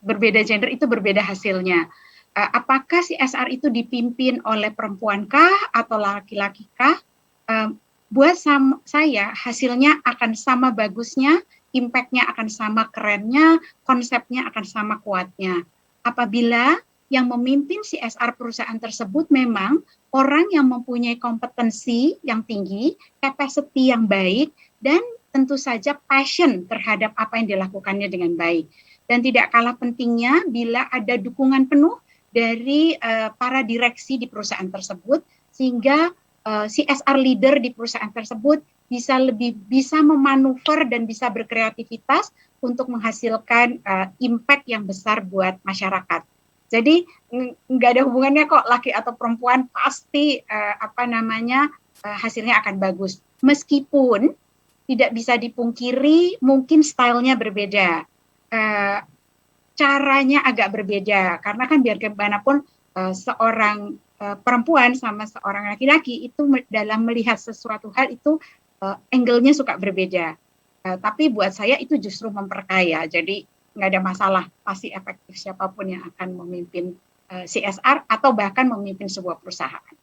berbeda gender itu berbeda hasilnya. Apakah CSR itu dipimpin oleh perempuankah atau laki-lakikah? Buat saya hasilnya akan sama bagusnya, impact-nya akan sama kerennya, konsepnya akan sama kuatnya. Apabila yang memimpin CSR perusahaan tersebut memang orang yang mempunyai kompetensi yang tinggi, capacity yang baik, dan tentu saja passion terhadap apa yang dilakukannya dengan baik. Dan tidak kalah pentingnya bila ada dukungan penuh dari para direksi di perusahaan tersebut, sehingga CSR leader di perusahaan tersebut bisa memanuver dan bisa berkreativitas untuk menghasilkan impact yang besar buat masyarakat. Jadi nggak ada hubungannya kok laki atau perempuan, pasti hasilnya akan bagus. Meskipun tidak bisa dipungkiri mungkin stylenya berbeda, caranya agak berbeda, karena kan biar bagaimanapun seorang perempuan sama seorang laki-laki itu dalam melihat sesuatu hal itu angle-nya suka berbeda. Tapi buat saya itu justru memperkaya. Jadi nggak ada masalah, pasti efektif siapapun yang akan memimpin CSR atau bahkan memimpin sebuah perusahaan.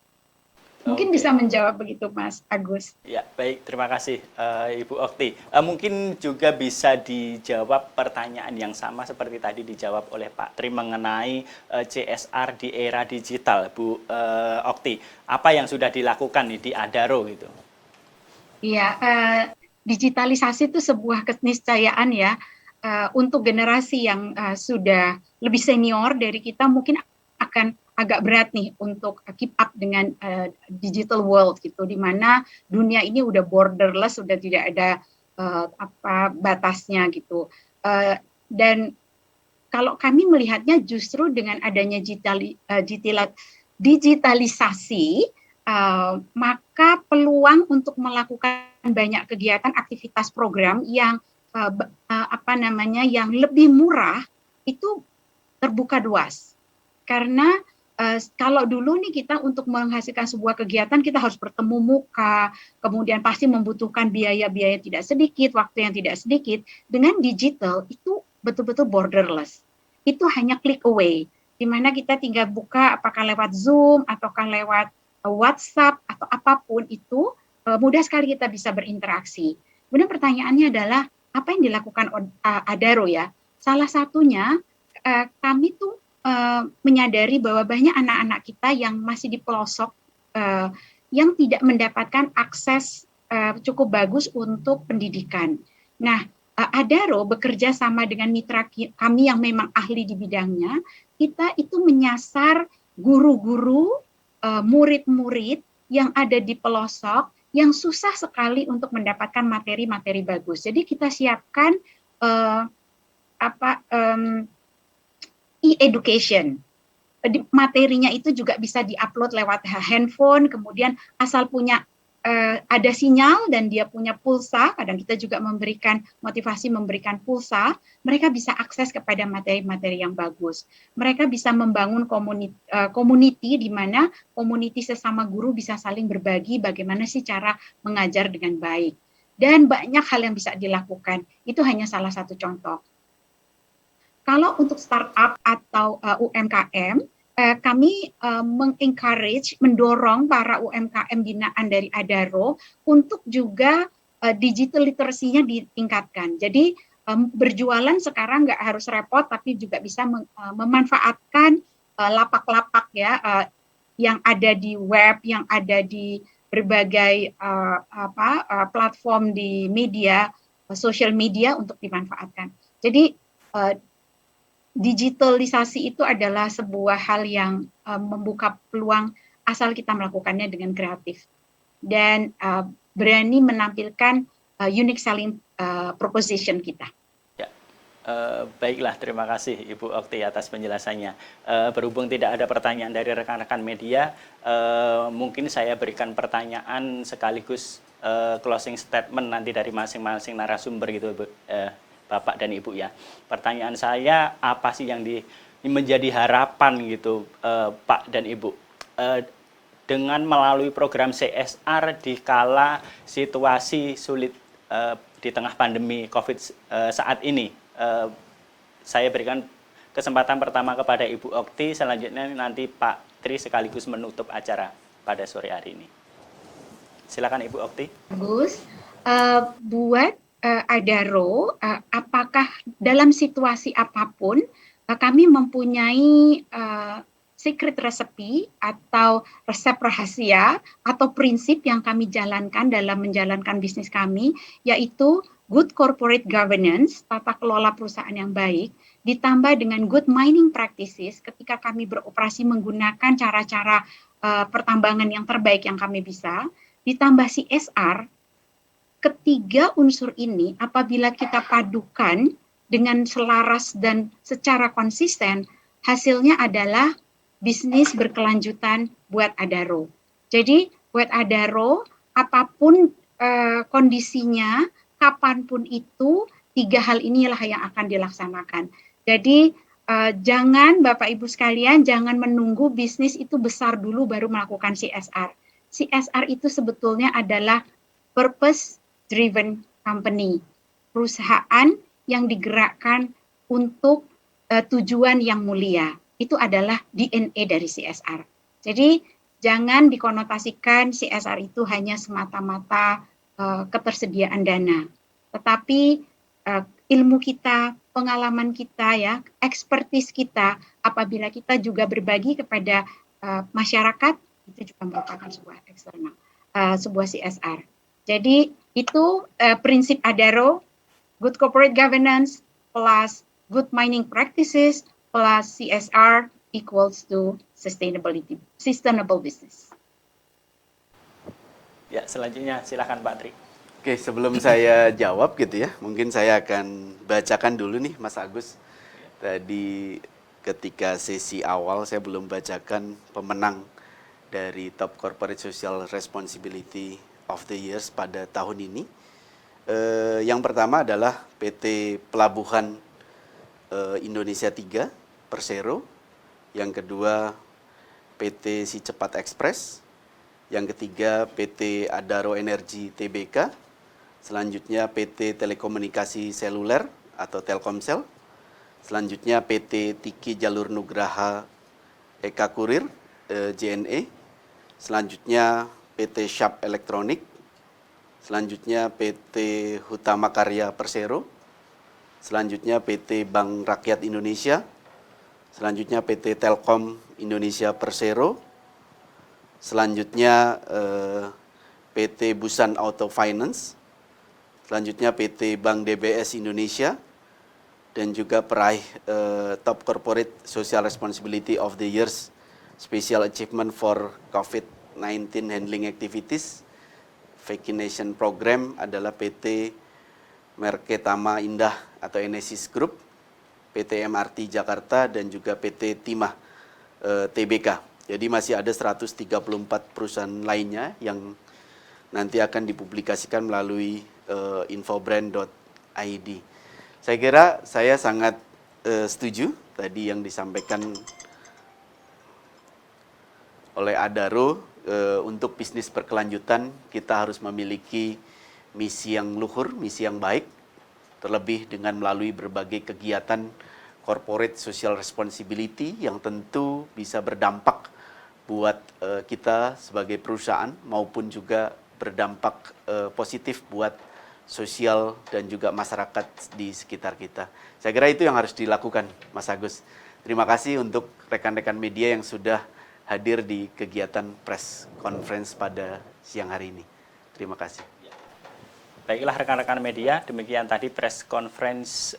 Mungkin bisa menjawab begitu Mas Agus. Ya, baik, terima kasih Ibu Okti. Mungkin juga bisa dijawab pertanyaan yang sama seperti tadi dijawab oleh Pak Tri mengenai CSR di era digital, Bu Okti. Apa yang sudah dilakukan nih di Adaro gitu? Iya, digitalisasi itu sebuah keniscayaan ya. Untuk generasi yang sudah lebih senior dari kita mungkin akan agak berat nih untuk keep up dengan digital world gitu, di mana dunia ini udah borderless, sudah tidak ada batasnya gitu. Dan kalau kami melihatnya justru dengan adanya digitalisasi, maka peluang untuk melakukan banyak kegiatan, aktivitas, program yang yang lebih murah itu terbuka luas. Karena kalau dulu nih kita untuk menghasilkan sebuah kegiatan kita harus bertemu muka, kemudian pasti membutuhkan biaya-biaya tidak sedikit, waktu yang tidak sedikit. Dengan digital itu betul-betul borderless. Itu hanya click away, di mana kita tinggal buka apakah lewat Zoom ataukah lewat WhatsApp atau apapun itu, mudah sekali kita bisa berinteraksi. Kemudian pertanyaannya adalah apa yang dilakukan Adaro ya? Salah satunya kami tuh menyadari bahwa banyak anak-anak kita yang masih di pelosok, yang tidak mendapatkan akses cukup bagus untuk pendidikan. Nah, Adaro bekerja sama dengan mitra kami yang memang ahli di bidangnya. Kita itu menyasar guru-guru, murid-murid yang ada di pelosok, yang susah sekali untuk mendapatkan materi-materi bagus. Jadi kita siapkan e-education. Materinya itu juga bisa diupload lewat handphone, kemudian asal punya ada sinyal dan dia punya pulsa, kadang kita juga memberikan motivasi memberikan pulsa, mereka bisa akses kepada materi-materi yang bagus. Mereka bisa membangun community di mana community sesama guru bisa saling berbagi bagaimana sih cara mengajar dengan baik. dan banyak hal yang bisa dilakukan. Itu hanya salah satu contoh. Kalau untuk startup atau UMKM, kami mengencourage, mendorong para UMKM binaan dari Adaro untuk juga digital literacy-nya ditingkatkan. Jadi berjualan sekarang nggak harus repot, tapi juga bisa memanfaatkan lapak-lapak ya yang ada di web, yang ada di berbagai platform di media, social media untuk dimanfaatkan. Jadi digitalisasi itu adalah sebuah hal yang membuka peluang asal kita melakukannya dengan kreatif dan berani menampilkan unique selling proposition kita. Ya, baiklah, terima kasih Ibu Okti atas penjelasannya. Berhubung tidak ada pertanyaan dari rekan-rekan media, mungkin saya berikan pertanyaan sekaligus closing statement nanti dari masing-masing narasumber gitu, Bapak dan Ibu ya. Pertanyaan saya, apa sih yang menjadi harapan gitu, Pak dan Ibu, dengan melalui program CSR di kala situasi sulit di tengah pandemi COVID saat ini. Saya berikan kesempatan pertama kepada Ibu Okti, selanjutnya nanti Pak Tri sekaligus menutup acara pada sore hari ini. Silakan Ibu Okti. Bagus. Buat Adaro, apakah dalam situasi apapun kami mempunyai secret recipe atau resep rahasia atau prinsip yang kami jalankan dalam menjalankan bisnis kami, yaitu good corporate governance, tata kelola perusahaan yang baik, ditambah dengan good mining practices ketika kami beroperasi menggunakan cara-cara pertambangan yang terbaik yang kami bisa, ditambah CSR. Ketiga unsur ini apabila kita padukan dengan selaras dan secara konsisten, hasilnya adalah bisnis berkelanjutan buat Adaro. Jadi buat Adaro, apapun kondisinya, kapanpun itu, tiga hal inilah yang akan dilaksanakan. Jadi jangan Bapak Ibu sekalian, jangan menunggu bisnis itu besar dulu baru melakukan CSR. CSR itu sebetulnya adalah purpose driven company, perusahaan yang digerakkan untuk tujuan yang mulia. Itu adalah DNA dari CSR. Jadi jangan dikonotasikan CSR itu hanya semata-mata ketersediaan dana, tetapi ilmu kita, pengalaman kita ya, expertise kita, apabila kita juga berbagi kepada masyarakat, itu juga merupakan sebuah eksternal, sebuah CSR. Jadi itu prinsip Adaro, good corporate governance plus good mining practices plus CSR equals to sustainable business. Ya, selanjutnya silakan Pak Tri. Oke, sebelum saya jawab gitu ya, mungkin saya akan bacakan dulu nih Mas Agus. Tadi ketika sesi awal saya belum bacakan pemenang dari Top Corporate Social Responsibility of the Years pada tahun ini. Yang pertama adalah PT Pelabuhan Indonesia 3, Persero. Yang kedua PT Si Cepat Express. Yang ketiga PT Adaro Energi Tbk. Selanjutnya PT Telekomunikasi Seluler atau Telkomsel. Selanjutnya PT Tiki Jalur Nugraha Eka Kurir JNE. Selanjutnya PT Sharp Elektronik. Selanjutnya PT Hutama Karya Persero. Selanjutnya PT Bank Rakyat Indonesia. Selanjutnya PT Telkom Indonesia Persero. Selanjutnya PT Busan Auto Finance. Selanjutnya PT Bank DBS Indonesia. Dan juga peraih Top Corporate Social Responsibility of the Years Special Achievement for COVID-19 Handling Activities Vaccination Program adalah PT Merketama Indah atau Enesis Group, PT MRT Jakarta, dan juga PT Timah Tbk. Jadi masih ada 134 perusahaan lainnya yang nanti akan dipublikasikan melalui infobrand.id. Saya kira saya sangat setuju tadi yang disampaikan oleh Adaro, untuk bisnis berkelanjutan kita harus memiliki misi yang luhur, misi yang baik, terlebih dengan melalui berbagai kegiatan corporate social responsibility yang tentu bisa berdampak buat kita sebagai perusahaan maupun juga berdampak positif buat sosial dan juga masyarakat di sekitar kita. Saya kira itu yang harus dilakukan, Mas Agus. Terima kasih untuk rekan-rekan media yang sudah hadir di kegiatan press conference pada siang hari ini. Terima kasih. Baiklah rekan-rekan media, demikian tadi press conference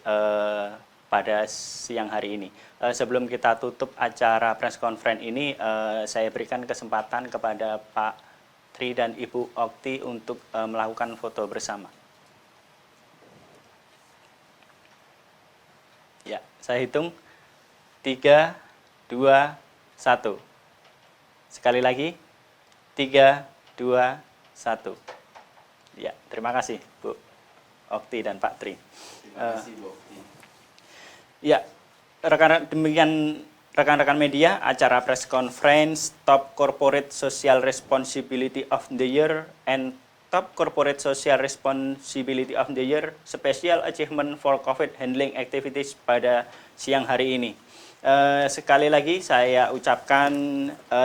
pada siang hari ini. Sebelum kita tutup acara press conference ini, saya berikan kesempatan kepada Pak Tri dan Ibu Okti untuk melakukan foto bersama. Ya, saya hitung 3, 2, 1. Sekali lagi 3, 2, 1. Ya, terima kasih Bu Okti dan Pak Tri. Terima kasih Bu Okti. Ya, demikian rekan-rekan media, acara press conference Top Corporate Social Responsibility of the Year and Top Corporate Social Responsibility of the Year Special Achievement for COVID Handling Activities pada siang hari ini. Sekali lagi saya ucapkan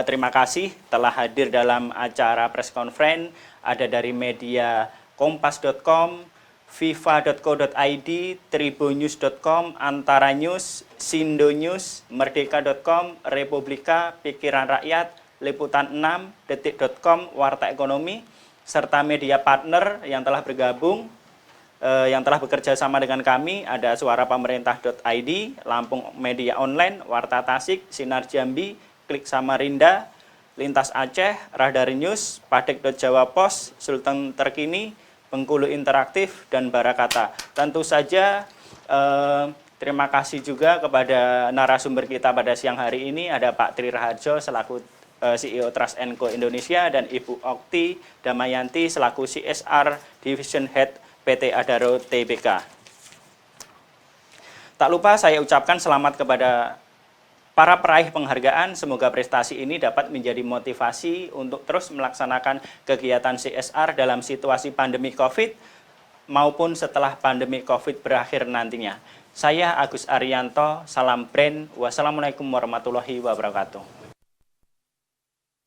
terima kasih telah hadir dalam acara press conference. Ada dari media kompas.com, viva.co.id, tribunnews.com, Antara News, Sindo News, merdeka.com, Republika, Pikiran Rakyat, Liputan 6, detik.com, Warta Ekonomi, serta media partner yang telah bergabung, yang telah bekerja sama dengan kami, ada suarapemerintah.id, Lampung Media Online, Warta Tasik, Sinar Jambi, Klik Samarinda, Lintas Aceh, Radar News, Padek.Jawa Pos, Sultan Terkini, Bengkulu Interaktif, dan Barakata. Tentu saja terima kasih juga kepada narasumber kita pada siang hari ini, ada Pak Tri Raharjo selaku CEO Trust & Co Indonesia dan Ibu Okti Damayanti selaku CSR Division Head PT Adaro Tbk. Tak lupa saya ucapkan selamat kepada para peraih penghargaan. Semoga prestasi ini dapat menjadi motivasi untuk terus melaksanakan kegiatan CSR dalam situasi pandemi COVID maupun setelah pandemi COVID berakhir nantinya. Saya Agus Arianto, salam brand. Wassalamualaikum warahmatullahi wabarakatuh.